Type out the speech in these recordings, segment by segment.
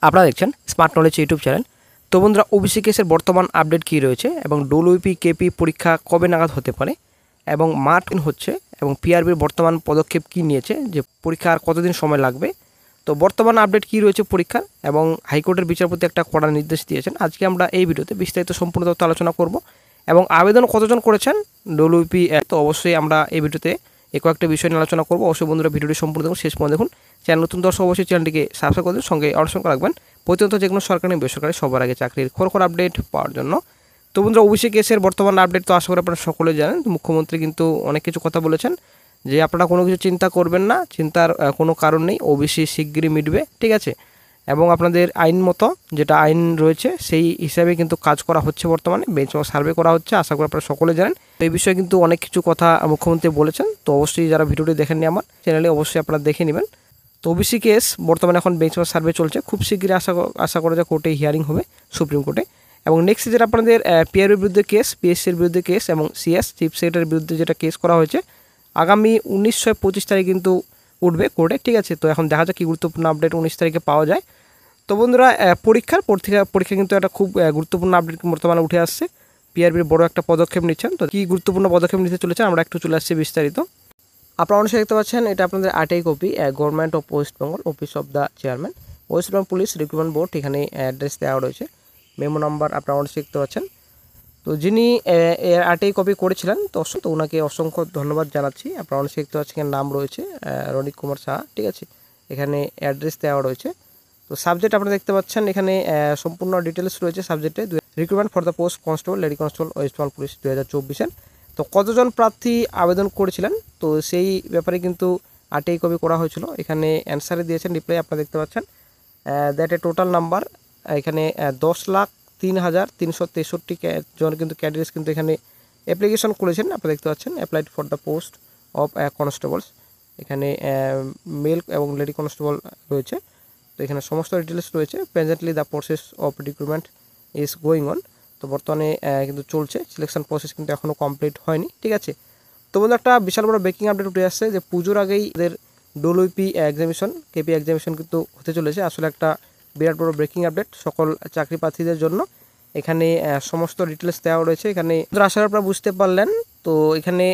আপনারা দেখছেন smart knowledge YouTube channel. তো বন্ধুরা, ওবিসি কেসের বর্তমান আপডেট কী রয়েছে এবং ডব্লিউপি কেপি পরীক্ষা কবে নাগাদ হতে পারে এবং মার্ক হচ্ছে এবং পিআরবির বর্তমান পদক্ষেপ কী নিয়েছে, যে পরীক্ষা আর কতদিন সময় লাগবে, তো বর্তমান আপডেট কী রয়েছে পরীক্ষার, এবং হাইকোর্টের বিচারপতি একটা কড়া নির্দেশ দিয়েছেন। আজকে আমরা এই ভিডিওতে বিস্তারিত সম্পূর্ণ তথ্য আলোচনা করব এবং আবেদন কতজন করেছেন ডব্লিউপি, তো অবশ্যই আমরা এই ভিডিওতে কয়েকটা বিষয় নিয়ে আলোচনা করবো। অবশ্যই বন্ধুরা ভিডিওটি সম্পূর্ণ দেখুন, শেষ পর্যন্ত দেখুন। চ্যানেল নতুন দর্শক অবশ্যই চ্যানেলটিকে সাবস্ক্রাইব করে দিন, সঙ্গে অনুসরণ রাখবেন প্রতিনিয়ত যেকোনো সরকারি বেসরকারি সবার আগে চাকরির খবর আপডেট পাওয়ার জন্য। তো বন্ধুরা, ওবিসি কেসের বর্তমান আপডেট তো আশা করি আপনারা সকলে জানেন। মুখ্যমন্ত্রী কিন্তু অনেক কিছু কথা বলেছেন যে আপনারা কোনো কিছু চিন্তা করবেন না, চিন্তার কোনো কারণ নেই, ওবিসি শিগগিরই মিটবে, ঠিক আছে। এবং আপনাদের আইন মতো যেটা আইন রয়েছে সেই হিসাবে কিন্তু কাজ করা হচ্ছে, বর্তমানে বেঞ্চমার্ক সার্ভে করা হচ্ছে, আশা করি আপনারা সকলে জানেন। তো এই বিষয়ে কিন্তু অনেক কিছু কথা মুখ্যমন্ত্রী বলেছেন। তো অবশ্যই যারা ভিডিওটি দেখেননি আমার চ্যানেলে অবশ্যই আপনারা দেখে নেবেন। তো ওবিসি কেস বর্তমানে এখন বেঞ্চমার্ক সার্ভে চলছে, খুব শীঘ্রই আশা করা যায় কোর্টে হিয়ারিং হবে, সুপ্রিম কোর্টে। এবং নেক্সট যেটা আপনাদের পিআরবির বিরুদ্ধে কেস, পিএসসির বিরুদ্ধে কেস এবং সিএস চিফ সেক্রেটারির বিরুদ্ধে যেটা কেস করা হয়েছে, আগামী 19-25 তারিখ কিন্তু উঠবে কোর্টে, ঠিক আছে। তো এখন দেখা যাক কী গুরুত্বপূর্ণ আপডেট 19 তারিখে পাওয়া যায়। তো বন্ধুরা, পরীক্ষা কিন্তু একটা খুব গুরুত্বপূর্ণ আপডেট বর্তমানে উঠে আসছে। পিআরবির বড় একটা পদক্ষেপ নিচ্ছেন। তো কী গুরুত্বপূর্ণ পদক্ষেপ নিতে চলেছেন আমরা একটু চলে আসছি বিস্তারিত। আপনারা অবশ্যই দেখতে পাচ্ছেন, এটা আপনাদের RTI copy, government of West Bengal, office of the chairman, West Bengal police recruitment board, এখানে অ্যাড্রেস দেওয়া রয়েছে, মেমো নাম্বার আপনারা অবশ্যই দেখতে পাচ্ছেন। তো যিনি আরটিআই কপি করেছিলেন তো ওনাকে অসংখ্য ধন্যবাদ জানাচ্ছি। আপনারা অবশ্যই দেখতে পাচ্ছেন নাম রয়েছে রনিক কুমার সাহা, ঠিক আছে। এখানে অ্যাড্রেস দেওয়া রয়েছে। তো সাবজেক্ট আপনারা দেখতে পাচ্ছেন, এখানে সম্পূর্ণ ডিটেলস রয়েছে সাবজেক্টে। Recruitment for the post constable, lady constable, West Bengal police 2024-এর। তো কতজন প্রার্থী আবেদন করেছিলেন, তো সেই ব্যাপারে কিন্তু আরটিআই কপি করা হয়েছিল। এখানে অ্যান্সারে দিয়েছেন রিপ্লাই আপনারা দেখতে পাচ্ছেন, দ্যাট এ টোটাল নাম্বার এখানে 10,03,363 জন কিন্তু ক্যান্ডিডেটস কিন্তু এখানে অ্যাপ্লিকেশন করেছেন। আপনারা দেখতে পাচ্ছেন applied for the post of constables, এখানে মেল এবং লেডি কনস্টেবল রয়েছে। তো এখানে সমস্ত ডিটেলস রয়েছে। Presently the process of recruitment is going on, তো বর্তমানে কিন্তু চলছে, সিলেকশন প্রসেস কিন্তু এখনও কমপ্লিট হয়নি, ঠিক আছে। তো বন্ধু, একটা বিশাল বড় ব্রেকিং আপডেট উঠে আসছে যে পুজোর আগেই এদের ডব্লিউপি এক্সামিনেশন, কেপি এক্সামিনেশন কিন্তু হতে চলেছে। আসলে একটা বিরাট বড় ব্রেকিং আপডেট সকল চাকরি প্রার্থীদের জন্য। এখানে সমস্ত ডিটেলস দেওয়া রয়েছে। এখানে আশা আপনারা বুঝতে পারলেন। তো এখানে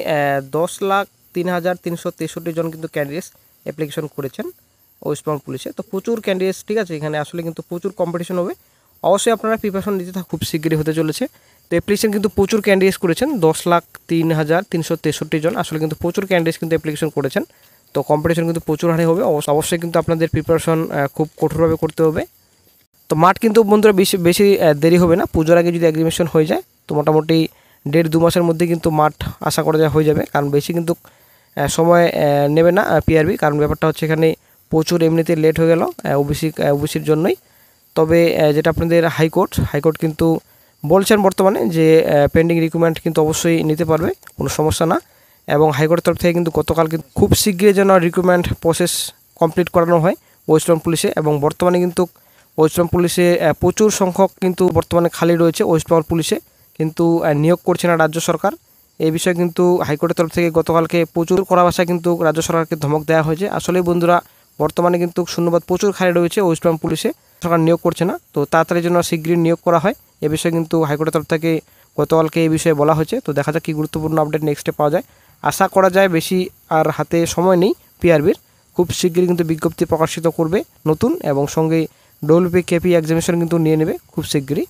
10,03,363 জন কিন্তু ক্যান্ডিডেটস অ্যাপ্লিকেশন করেছেন ওয়েস্ট বেঙ্গল পুলিশে। তো প্রচুর ক্যান্ডিডেটস, ঠিক আছে। এখানে আসলে কিন্তু প্রচুর কম্পিটিশন হবে, অবশ্যই আপনারা প্রিপারেশন নিতে খুব শীঘ্রই হতে চলেছে। তো অ্যাপ্লিকেশন কিন্তু প্রচুর ক্যান্ডিডেটস করেছেন, 10,03,363 জন, আসলে কিন্তু প্রচুর ক্যান্ডিডেটস কিন্তু অ্যাপ্লিকেশন করেছেন। তো কম্পিটিশন কিন্তু প্রচুর হারে হবে, অবশ্যই কিন্তু আপনাদের প্রিপারেশন খুব কঠোরভাবে করতে হবে। তো মাঠ কিন্তু বন্ধুরা বেশি দেরি হবে না, পুজোর আগে যদি এক্সামিনেশন হয়ে যায় তো মোটামুটি 1.5-2 মাসের মধ্যে কিন্তু মাঠ আশা করা যায় হয়ে যাবে, কারণ বেশি কিন্তু সময় নেবে না পিআরবি। কারণ ব্যাপারটা হচ্ছে এখানে প্রচুর এমনিতে লেট হয়ে গেল ওবিসির জন্যই। তবে যেটা আপনাদের হাইকোর্ট কিন্তু বলছেন বর্তমানে যে পেন্ডিং রিক্রুটমেন্ট কিন্তু অবশ্যই নিতে পারবে, কোনো সমস্যা না। এবং হাইকোর্টের তরফ থেকে কিন্তু গতকাল কিন্তু খুব শীঘ্রই যেন রিক্রুটমেন্ট প্রসেস কমপ্লিট করানো হয় ওয়েস্ট বেঙ্গল পুলিশে। এবং বর্তমানে কিন্তু ওয়েস্ট বেঙ্গল পুলিশে প্রচুর সংখ্যক কিন্তু বর্তমানে খালি রয়েছে ওয়েস্ট বেঙ্গল পুলিশে, কিন্তু নিয়োগ করছে না রাজ্য সরকার। এই বিষয়ে কিন্তু হাইকোর্টের তরফ থেকে গতকালকে প্রচুর কড়া ভাষায় কিন্তু রাজ্য সরকারকে ধমক দেওয়া হয়েছে। আসলে বন্ধুরা, বর্তমানে কিন্তু শূন্যপদ প্রচুর খালি রয়েছে ওয়েস্ট বেঙ্গল পুলিশে, সরকার নিয়োগ করছে না। তো তাড়াতাড়ি জন্য শীঘ্রই নিয়োগ করা হয়, এ বিষয়ে কিন্তু হাইকোর্টের তরফ থেকে গতকালকে এই বিষয়ে বলা হয়েছে। তো দেখা যাক কী গুরুত্বপূর্ণ আপডেট নেক্সটে পাওয়া যায়। আশা করা যায় বেশি আর হাতে সময় নেই পিআরবির, খুব শীঘ্রই কিন্তু বিজ্ঞপ্তি প্রকাশিত করবে নতুন, এবং সঙ্গে ডব্লিউপি কেপি এক্সামিনেশন কিন্তু নিয়ে নেবে খুব শীঘ্রই।